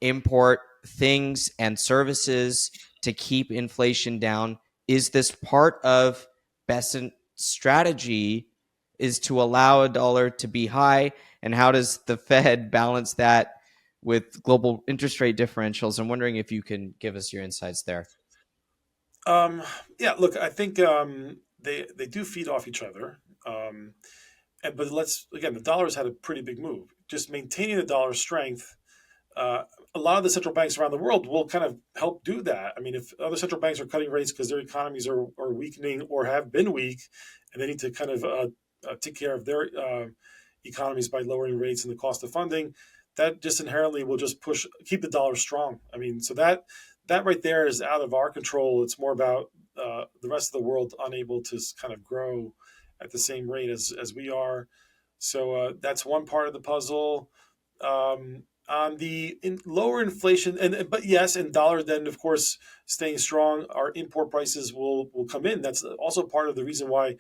import things and services to keep inflation down. Is this part of Besant's strategy, is to allow a dollar to be high? And how does the Fed balance that with global interest rate differentials? I'm wondering if you can give us your insights there. Yeah, look, I think they do feed off each other. But the dollar's had a pretty big move. Just maintaining the dollar's strength, a lot of the central banks around the world will kind of help do that. I mean, if other central banks are cutting rates because their economies are weakening or have been weak, and they need to kind of take care of their economies by lowering rates and the cost of funding, that just inherently will just keep the dollar strong. I mean, so that right there is out of our control. It's more about the rest of the world unable to kind of grow at the same rate as we are. So that's one part of the puzzle. On the lower inflation, but yes, and dollar then of course staying strong, our import prices will come in. That's also part of the reason why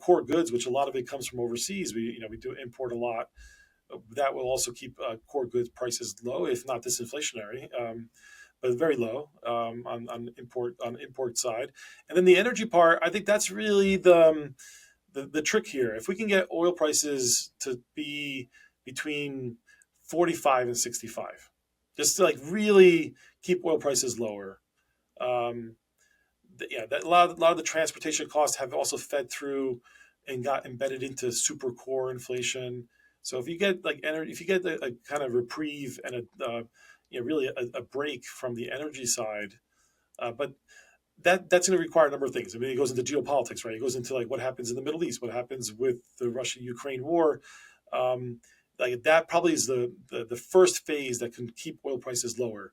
core goods, which a lot of it comes from overseas, we do import a lot. That will also keep core goods prices low, if not disinflationary. But very low on import side. And then the energy part, I think that's really the trick here. If we can get oil prices to be between 45 and 65, just to like really keep oil prices lower. Um, that a lot of the transportation costs have also fed through and got embedded into super core inflation. So if you get like energy, if you get a kind of reprieve and really a break from the energy side, but that's going to require a number of things. I mean, it goes into geopolitics, right? It goes into like what happens in the Middle East, what happens with the Russia-Ukraine war. Like that probably is the first phase that can keep oil prices lower.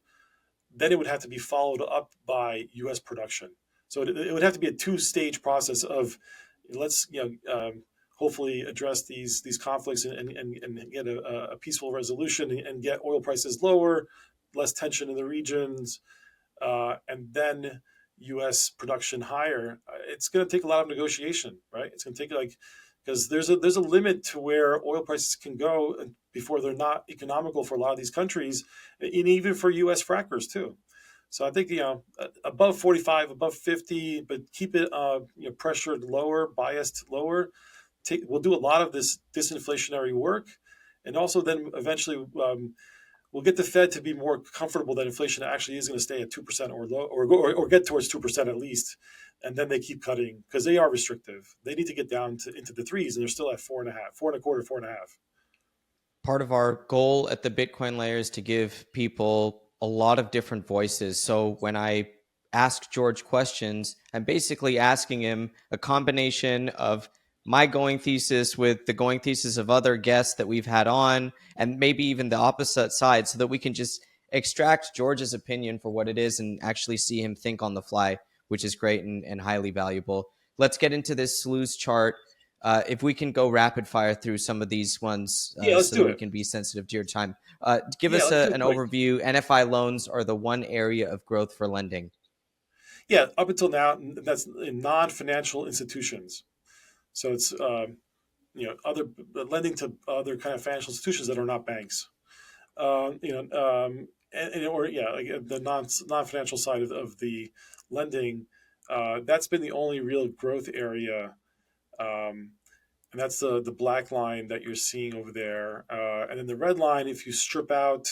Then it would have to be followed up by U.S. production. So it would have to be a two-stage process of let's hopefully address these conflicts and get a peaceful resolution and get oil prices lower, less tension in the regions, and then U.S. production higher. It's going to take a lot of negotiation, right? It's going to take like because there's a limit to where oil prices can go before they're not economical for a lot of these countries, and even for U.S. frackers too. So I think above 45, above 50, but keep it pressured lower, biased lower. We'll do a lot of this disinflationary work, and also then eventually we'll get the Fed to be more comfortable that inflation actually is going to stay at 2% or low, or get towards 2% at least, and then they keep cutting because they are restrictive. They need to get down into the threes, and they're still at 4.5, 4.25, 4.5. Part of our goal at the Bitcoin layer is to give people a lot of different voices. So when I ask George questions, I'm basically asking him a combination of my going thesis with the going thesis of other guests that we've had on, and maybe even the opposite side, so that we can just extract George's opinion for what it is and actually see him think on the fly, which is great and highly valuable. Let's get into this slews chart. If we can go rapid fire through some of these ones Yeah, let's so that do we it. can be sensitive to your time. Give Yeah, us let's do it an quick. overview. NFI loans are the one area of growth for lending. Yeah, up until now, that's in non-financial institutions. So it's other lending to other kind of financial institutions that are not banks. Or yeah, like the non financial side of the lending. That's been the only real growth area, um, and that's the black line that you're seeing over there. And then the red line, if you strip out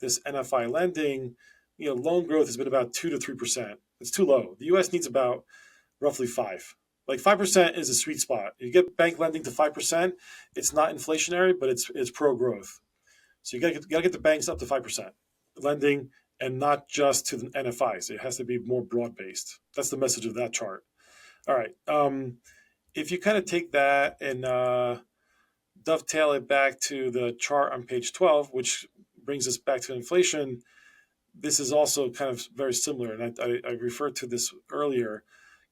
this NFI lending, loan growth has been about 2 to 3%. It's too low. The U.S. needs about roughly 5. Like 5% is a sweet spot. You get bank lending to 5%, it's not inflationary, but it's pro growth. So you got to get the banks up to 5% lending, and not just to the NFIs. It has to be more broad based. That's the message of that chart. All right. If you kind of take that and dovetail it back to the chart on page 12, which brings us back to inflation, this is also kind of very similar. And I referred to this earlier.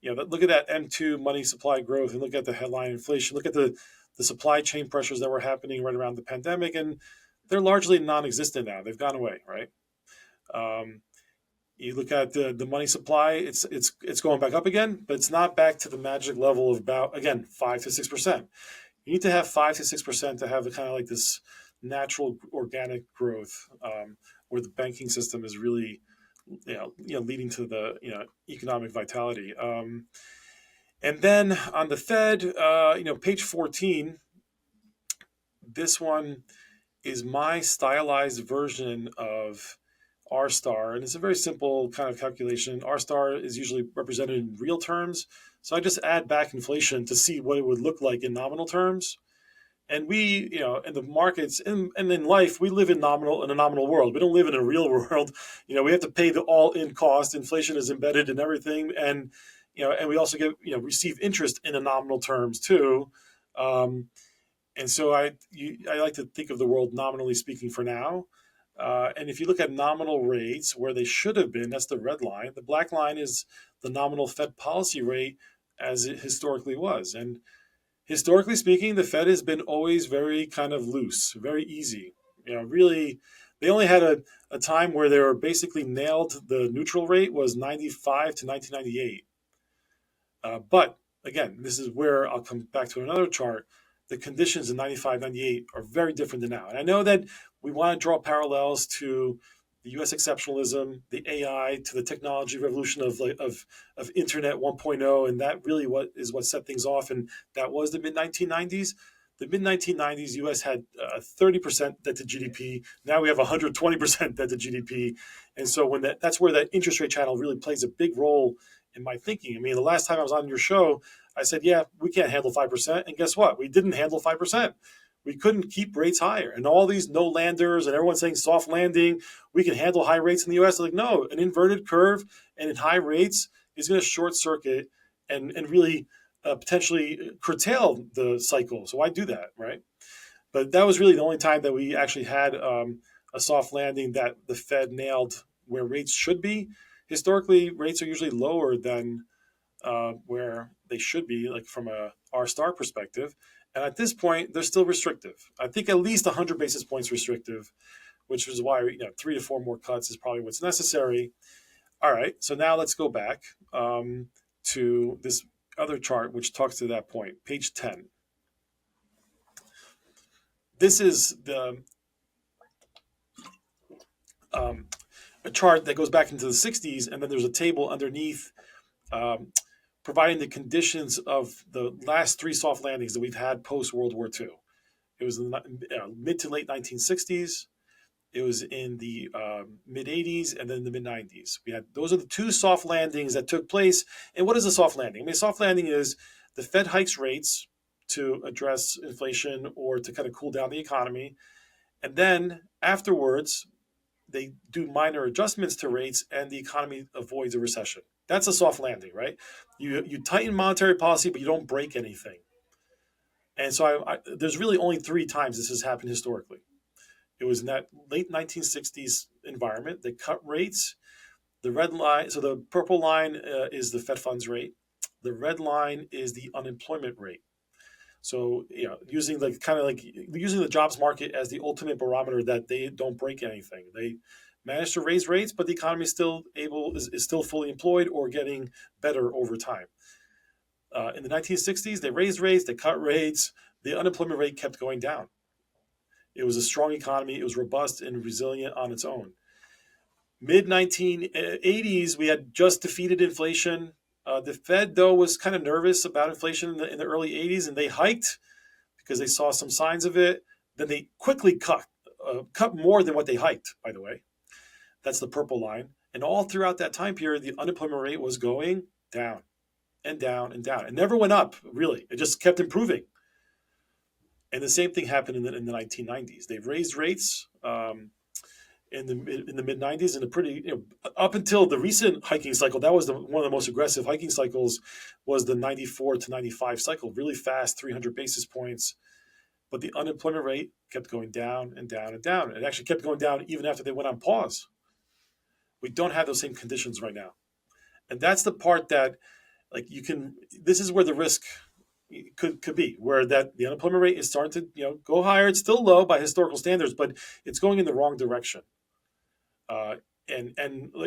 Look at that M2 money supply growth and look at the headline inflation. Look at the supply chain pressures that were happening right around the pandemic, and they're largely non-existent now. They've gone away, right? Um, you look at the money supply; it's going back up again, but it's not back to the magic level of about, again, 5 to 6%. You need to have 5 to 6% to have the kind of like this natural organic growth, where the banking system is really leading to the economic vitality. And then on the Fed, page 14, this one is my stylized version of R star. And it's a very simple kind of calculation. R star is usually represented in real terms. So I just add back inflation to see what it would look like in nominal terms. And we, in the markets and in life, we live in a nominal world. We don't live in a real world. We have to pay the all-in cost. Inflation is embedded in everything, and and we also get receive interest in the nominal terms too. Um, and so I like to think of the world nominally speaking for now. And if you look at nominal rates where they should have been, that's the red line. The black line is the nominal Fed policy rate as it historically was. And historically speaking, the Fed has been always very kind of loose, very easy. Really, they only had a time where they were basically nailed. The neutral rate was 95 to 1998. But again, this is where I'll come back to another chart. The conditions in 95, 98 are very different than now. And I know that we want to draw parallels to the US exceptionalism, the AI, to the technology revolution of Internet 1.0, and that really what set things off. And that was the mid 1990s. The mid 1990s, US had 30% debt to GDP. Now we have 120% debt to GDP. And so that's where that interest rate channel really plays a big role in my thinking. I mean, the last time I was on your show, I said, yeah, we can't handle 5%. And guess what? We didn't handle 5%. We couldn't keep rates higher. And all these no landers and everyone saying soft landing, we can handle high rates in the US. Like, no, an inverted curve and in high rates is going to short circuit and really potentially curtail the cycle. So why do that, right? But that was really the only time that we actually had a soft landing that the Fed nailed where rates should be. Historically, rates are usually lower than where they should be, like from a R star perspective. And at this point, they're still restrictive. I think at least 100 basis points restrictive, which is why 3 to 4 more cuts is probably what's necessary. All right, so now let's go back to this other chart, which talks to that point, page 10. This is a chart that goes back into the 60s, and then there's a table underneath providing the conditions of the last 3 soft landings that we've had post World War II. It was in the mid to late 1960s. It was in the mid 80s and then the mid 90s. Those are the 2 soft landings that took place. And what is a soft landing? I mean, a soft landing is the Fed hikes rates to address inflation or to kind of cool down the economy. And then afterwards, they do minor adjustments to rates and the economy avoids a recession. That's a soft landing, right? You tighten monetary policy, but you don't break anything. And so there's really only 3 times this has happened historically. It was in that late 1960s environment. They cut rates. The red line, so the purple line is the Fed funds rate. The red line is the unemployment rate. So using the jobs market as the ultimate barometer that they don't break anything. They managed to raise rates, but the economy is still fully employed or getting better over time. In the 1960s, they raised rates, they cut rates. The unemployment rate kept going down. It was a strong economy. It was robust and resilient on its own. Mid 1980s, we had just defeated inflation. The Fed, though, was kind of nervous about inflation in the early 80s, and they hiked because they saw some signs of it. Then they quickly cut more than what they hiked, by the way. That's the purple line. And all throughout that time period, the unemployment rate was going down and down and down. It never went up, really. It just kept improving. And the same thing happened in the 1990s. They raised rates in the mid 90s and up until the recent hiking cycle. That was one of the most aggressive hiking cycles. Was the 94 to 95 cycle, really fast, 300 basis points. But the unemployment rate kept going down and down and down. It actually kept going down even after they went on pause. We don't have those same conditions right now, and that's the part that this is where the risk could be, where that the unemployment rate is starting to go higher. It's still low by historical standards, but it's going in the wrong direction. And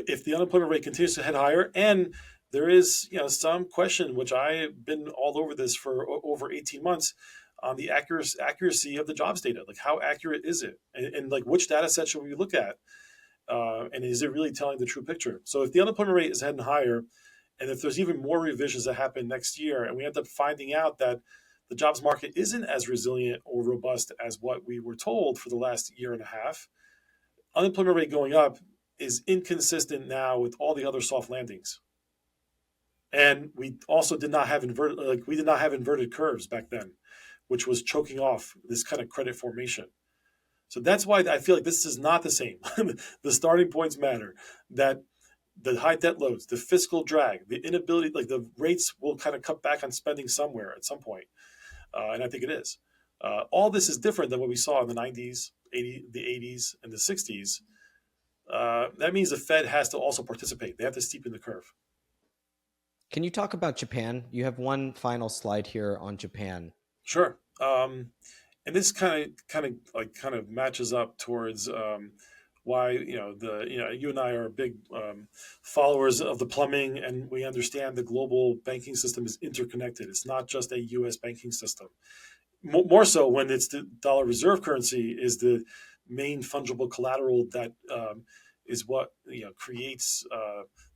if the unemployment rate continues to head higher, and there is some question, which I've been all over this for over 18 months, on the accuracy of the jobs data. Like, how accurate is it, and which data set should we look at, and is it really telling the true picture? So if the unemployment rate is heading higher, and if there's even more revisions that happen next year, and we end up finding out that the jobs market isn't as resilient or robust as what we were told for the last year and a half, unemployment rate going up is inconsistent now with all the other soft landings. And we also did not have inverted curves back then, which was choking off this kind of credit formation. So that's why I feel like this is not the same. The starting points matter. That the high debt loads, the fiscal drag, the inability, the rates will kind of cut back on spending somewhere at some point. And I think it is. All this is different than what we saw in the 90s, the 80s, and the 60s. That means the Fed has to also participate. They have to steepen the curve. Can you talk about Japan? You have one final slide here on Japan. Sure. And this kind of matches up towards why you and I are big followers of the plumbing, and we understand the global banking system is interconnected. It's not just a U.S. banking system. More so when it's the dollar reserve currency is the main fungible collateral that is what creates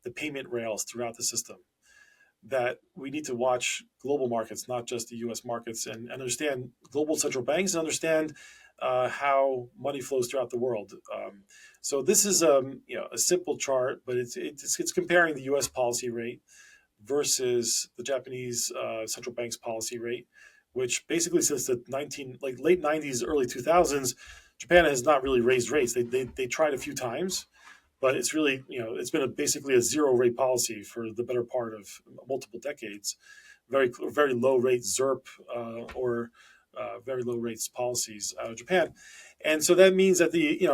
the payment rails throughout the system. That we need to watch global markets, not just the U.S. markets, and understand global central banks and understand how money flows throughout the world. So this is a simple chart, but it's comparing the U.S. policy rate versus the Japanese central bank's policy rate, which basically since the late 90s, early 2000s, Japan has not really raised rates. They tried a few times. But it's really, it's been basically a zero rate policy for the better part of multiple decades. Very, very low rate ZERP or very low rates policies out of Japan, and so that means that a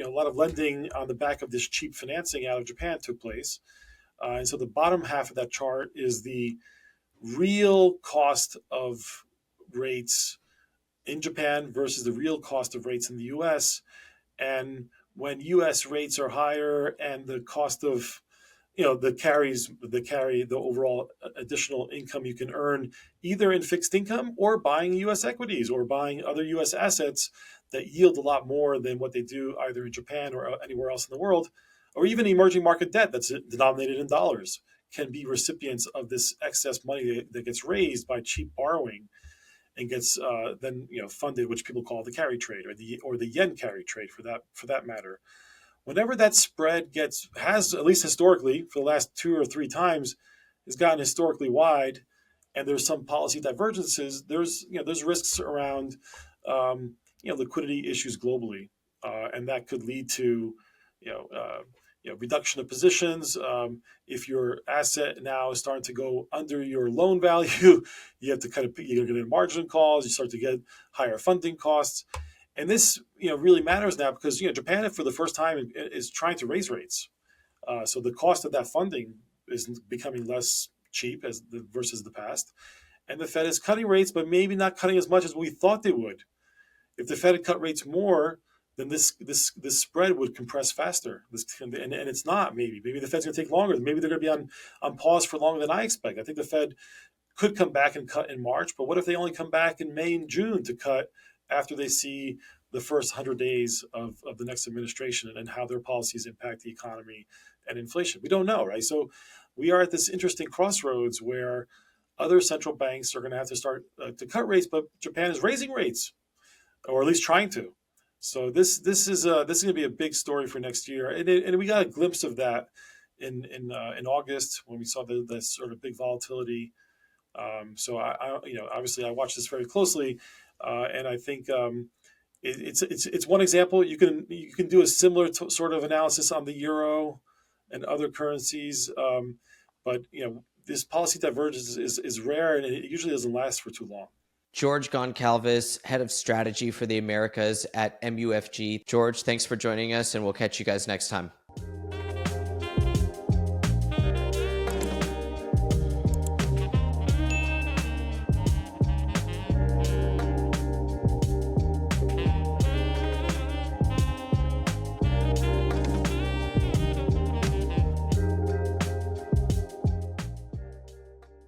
lot of lending on the back of this cheap financing out of Japan took place, and so the bottom half of that chart is the real cost of rates in Japan versus the real cost of rates in the US. And when US rates are higher and the cost of the overall additional income you can earn either in fixed income or buying US equities or buying other US assets that yield a lot more than what they do either in Japan or anywhere else in the world, or even emerging market debt that's denominated in dollars, can be recipients of this excess money that gets raised by cheap borrowing and gets then funded, which people call the carry trade or the yen carry trade for that matter. Whenever that spread has, at least historically for the last 2 or 3 times, has gotten historically wide, and there's some policy divergences, there's risks around liquidity issues globally, and that could lead to you know uh, reduction of positions. If your asset now is starting to go under your loan value, you have to you're going to get margin calls. You start to get higher funding costs, and this really matters now because Japan for the first time is trying to raise rates. So the cost of that funding is becoming less cheap versus the past, and the Fed is cutting rates, but maybe not cutting as much as we thought they would. If the Fed had cut rates more, then this spread would compress faster. And it's not. Maybe the Fed's going to take longer. Maybe they're going to be on pause for longer than I expect. I think the Fed could come back and cut in March, but what if they only come back in May and June to cut after they see the first 100 days of the next administration and how their policies impact the economy and inflation? We don't know, right? So we are at this interesting crossroads where other central banks are going to have to start to cut rates, but Japan is raising rates, or at least trying to. So this is going to be a big story for next year, and we got a glimpse of that in August when we saw the sort of big volatility. So obviously I watch this very closely, and I think it's one example. You can do a similar sort of analysis on the euro and other currencies, but this policy divergence is rare, and it usually doesn't last for too long. George Goncalves, Head of Strategy for the Americas at MUFG. George, thanks for joining us, and we'll catch you guys next time.